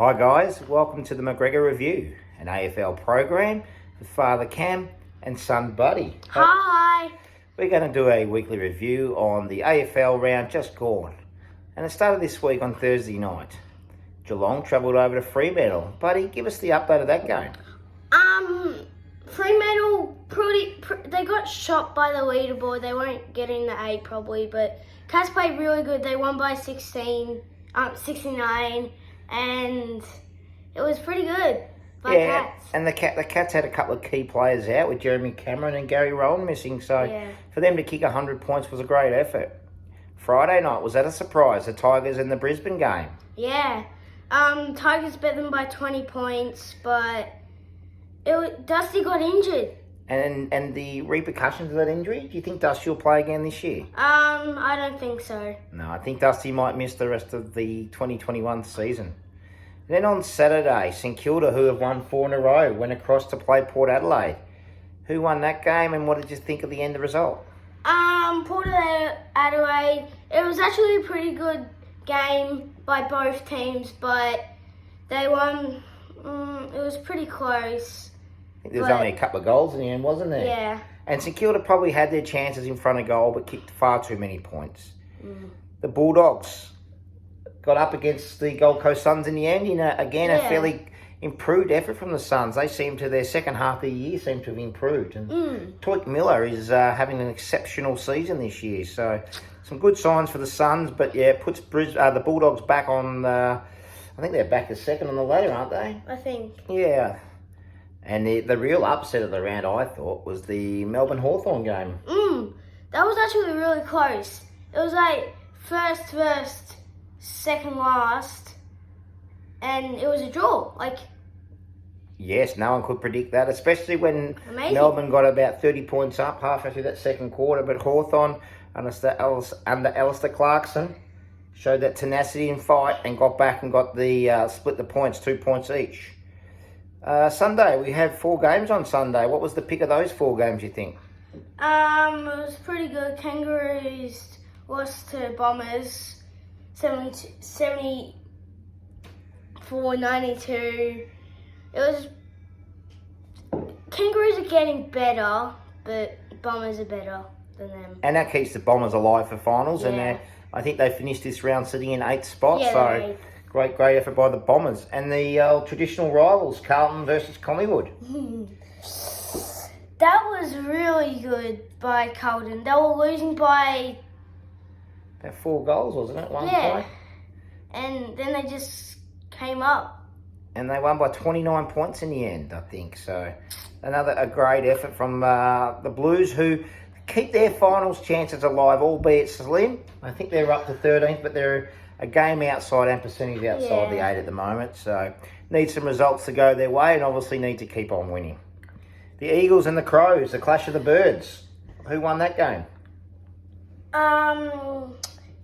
Hi guys, welcome to the McGregor Review, an AFL program with Father Cam and son Buddy. Hi! We're going to do a weekly review on the AFL round just gone. And it started this week on Thursday night. Geelong travelled over to Fremantle. Buddy, give us the update of that game. Fremantle, they got shot by the leaderboard. They won't get in the 8 probably, but Cats played really good. They won by 69, and it was pretty good by Cats. And the Cats had a couple of key players out with Jeremy Cameron and Gary Rowan missing, so for them to kick 100 points was a great effort. Friday night, was that a surprise? The Tigers in the Brisbane game? Yeah. Tigers beat them by 20 points, but Dusty got injured. And the repercussions of that injury, do you think Dusty will play again this year? I don't think so. No, I think Dusty might miss the rest of the 2021 season. And then on Saturday, St Kilda, who have won 4 in a row, went across to play Port Adelaide. Who won that game and what did you think of the end result? Port Adelaide, it was actually a pretty good game by both teams, but they won. It was pretty close. I think there was only a couple of goals in the end, wasn't there? Yeah. And St Kilda probably had their chances in front of goal, but kicked far too many points. The Bulldogs got up against the Gold Coast Suns in the end. A fairly improved effort from the Suns. They seem to, their second half of the year, seem to have improved. And Toik Miller is having an exceptional season this year. So some good signs for the Suns, but it puts the Bulldogs back on, I think they're back as second on the ladder, aren't they? I think. Yeah. And the real upset of the round, I thought, was the Melbourne Hawthorn game. That was actually really close. It was like first, second last, and it was a draw. Yes, no one could predict that, especially when Melbourne got about 30 points up halfway through that second quarter. But Hawthorn, under Alistair Clarkson, showed that tenacity and fight and got back and got the split the points, 2 points each. Sunday, we had 4 games on Sunday. What was the pick of those 4 games, you think? It was pretty good. Kangaroos lost to Bombers, 74-92. It was... Kangaroos are getting better, but Bombers are better than them. And that keeps the Bombers alive for finals, and I think they finished this round sitting in 8th spot, so... Great effort by the Bombers. And the traditional rivals, Carlton versus Collingwood. That was really good by Carlton. They were losing by... about 4 goals, wasn't it? One point. And then they just came up. And they won by 29 points in the end, I think. So a great effort from the Blues, who keep their finals chances alive, albeit slim. I think they're up to 13th, but they're a game outside and percentage outside the 8 at the moment. So need some results to go their way and obviously need to keep on winning. The Eagles and the Crows, the clash of the birds. Who won that game?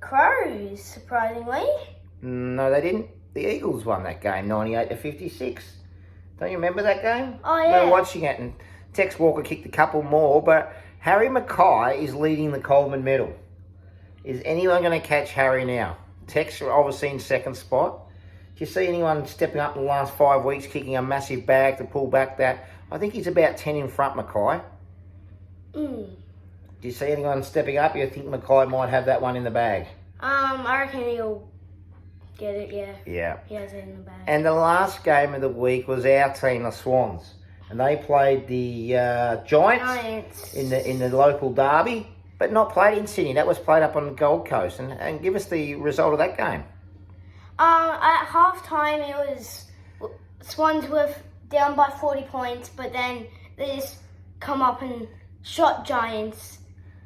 Crows, surprisingly. No, they didn't. The Eagles won that game, 98-56. Don't you remember that game? Oh, yeah. We were watching it and Tex Walker kicked a couple more, but Harry Mackay is leading the Coleman medal. Is anyone going to catch Harry now? Tex obviously in 2nd spot. Do you see anyone stepping up in the last 5 weeks, kicking a massive bag to pull back that? I think he's about 10 in front, Mackay. Do you see anyone stepping up? You think Mackay might have that one in the bag? I reckon he'll get it, Yeah. He has it in the bag. And the last game of the week was our team, the Swans. And they played the Giants. In the local derby. But not played in Sydney. That was played up on the Gold Coast. And give us the result of that game. At half-time, it was... Swans were down by 40 points, but then they just come up and shot Giants.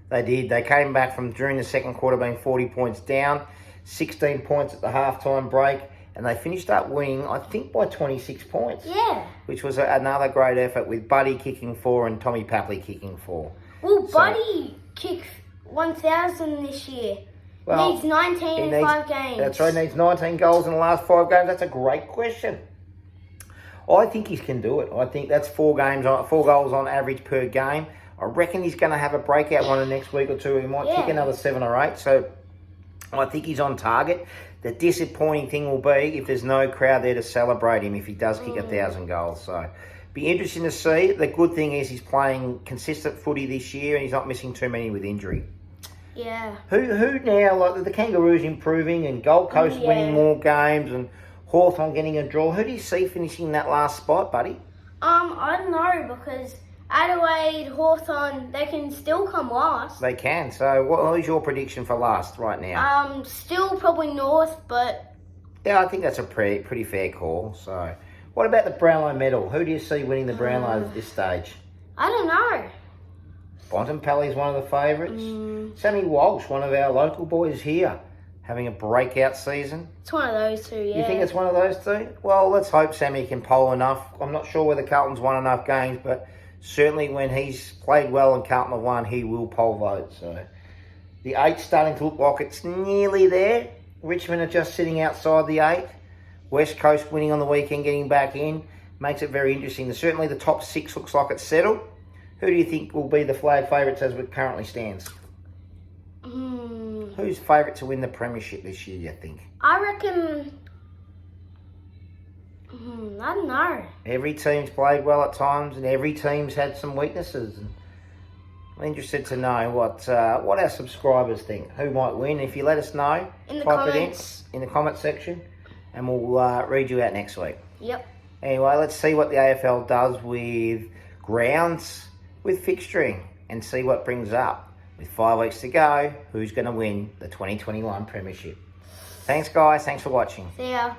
They did. They came back from during the second quarter being 40 points down. 16 points at the half-time break. And they finished up winning, I think, by 26 points. Yeah. Which was another great effort with Buddy kicking 4 and Tommy Papley kicking 4. Well, Buddy kicked 1,000 this year. Well, needs 19 in 5 games. That's right, needs 19 goals in the last 5 games. That's a great question. I think he can do it. I think that's 4 goals on average per game. I reckon he's going to have a breakout one in the next week or two. He might kick another 7 or 8. So I think he's on target. The disappointing thing will be if there's no crowd there to celebrate him if he does kick 1,000 goals. So, be interesting to see. The good thing is he's playing consistent footy this year and he's not missing too many with injury. Yeah. Who now, like the Kangaroos improving and Gold Coast winning more games and Hawthorn getting a draw. Who do you see finishing that last spot, buddy? I don't know because Adelaide, Hawthorn, they can still come last. They can. So what is your prediction for last right now? Still probably North, but... Yeah, I think that's a pretty fair call. So what about the Brownlow medal? Who do you see winning the Brownlow at this stage? I don't know. Bontempelli's one of the favourites. Sammy Walsh, one of our local boys here, having a breakout season. It's one of those two, yeah. You think it's one of those two? Well, let's hope Sammy can poll enough. I'm not sure whether Carlton's won enough games, but certainly when he's played well and Carlton have won, he will poll vote. So the 8's starting to look like it's nearly there. Richmond are just sitting outside the 8. West Coast winning on the weekend, getting back in. Makes it very interesting. Certainly the top 6 looks like it's settled. Who do you think will be the flag favourites as it currently stands? Who's favourite to win the premiership this year, you think? I reckon... I don't know. Every team's played well at times and every team's had some weaknesses. And I'm interested to know what our subscribers think. Who might win? If you let us know, in the type comments. it in the comment section and we'll read you out next week. Yep. Anyway, let's see what the AFL does with grounds, with fixturing, and see what brings up. With 5 weeks to go, who's going to win the 2021 Premiership? Thanks, guys. Thanks for watching. See ya.